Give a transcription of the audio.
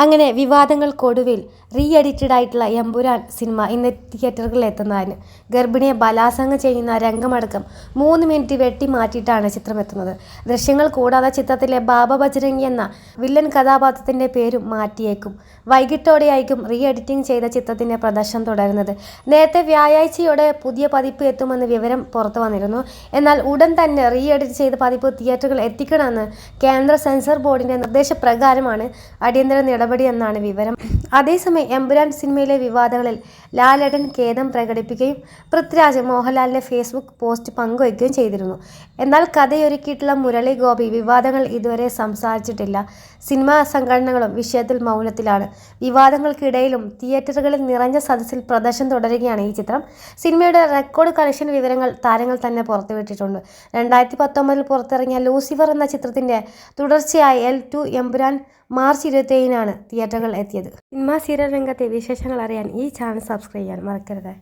അങ്ങനെ വിവാദങ്ങൾക്കൊടുവിൽ re edited ആയിട്ടുള്ള Empuraan cinema ഇന്ന് തിയേറ്ററുകളിൽ എത്തുന്നതിന് ഗർഭിണിയെ ബലാത്സംഗം ചെയ്യുന്ന രംഗമടക്കം 3 മിനിറ്റ് വെട്ടി മാറ്റിയിട്ടാണ് ചിത്രം എത്തുന്നത്. ദൃശ്യങ്ങൾ കൂടാതെ ചിത്രത്തിലെ ബാബ ബജ്രംഗി എന്ന വില്ലൻ കഥാപാത്രത്തിൻ്റെ പേരും മാറ്റിയേക്കും. വൈകിട്ടോടെയായിരിക്കും റീ എഡിറ്റിംഗ് ചെയ്ത ചിത്രത്തിൻ്റെ പ്രദർശനം തുടരുന്നത്. നേരത്തെ വ്യാഴാഴ്ചയോടെ പുതിയ പതിപ്പ് എത്തുമെന്ന് വിവരം പുറത്തു വന്നിരുന്നു. എന്നാൽ ഉടൻ തന്നെ റീ എഡിറ്റ് ചെയ്ത പതിപ്പ് തിയേറ്ററുകളിൽ എത്തിക്കണമെന്ന് കേന്ദ്ര സെൻസർ ബോർഡിൻ്റെ നിർദ്ദേശപ്രകാരമാണ് അടിയന്തര നടപടി എന്നാണ് വിവരം. അതേസമയം എമ്പുരാൻ സിനിമയിലെ വിവാദങ്ങളിൽ ലാലേട്ടൻ ഖേദം പ്രകടിപ്പിക്കുകയും പൃഥ്വിരാജ് മോഹൻലാലിൻ്റെ ഫേസ്ബുക്ക് പോസ്റ്റ് പങ്കുവയ്ക്കുകയും ചെയ്തിരുന്നു. എന്നാൽ കഥയൊരുക്കിയിട്ടുള്ള മുരളി ഗോപി വിവാദങ്ങൾ ഇതുവരെ സംസാരിച്ചിട്ടില്ല. സിനിമാ സംഘടനകളും വിഷയത്തിൽ മൗനത്തിലാണ്. വിവാദങ്ങൾക്കിടയിലും തിയേറ്ററുകളിൽ നിറഞ്ഞ സദസ്സിൽ പ്രദർശനം തുടരുകയാണ് ഈ ചിത്രം. സിനിമയുടെ റെക്കോർഡ് കളക്ഷൻ വിവരങ്ങൾ താരങ്ങൾ തന്നെ പുറത്തുവിട്ടിട്ടുണ്ട്. 2019 പുറത്തിറങ്ങിയ ലൂസിഫർ എന്ന ചിത്രത്തിൻ്റെ തുടർച്ചയായ L2 എമ്പുരാൻ മാർച്ച് 27-നാണ് തിയേറ്ററുകളിൽ എത്തിയത്. സിനിമാ സീരിയൽ രംഗത്തെ വിശേഷങ്ങൾ അറിയാൻ ഈ ചാനൽ സബ്സ്ക്രൈബ് ചെയ്യാൻ മറക്കരുത്.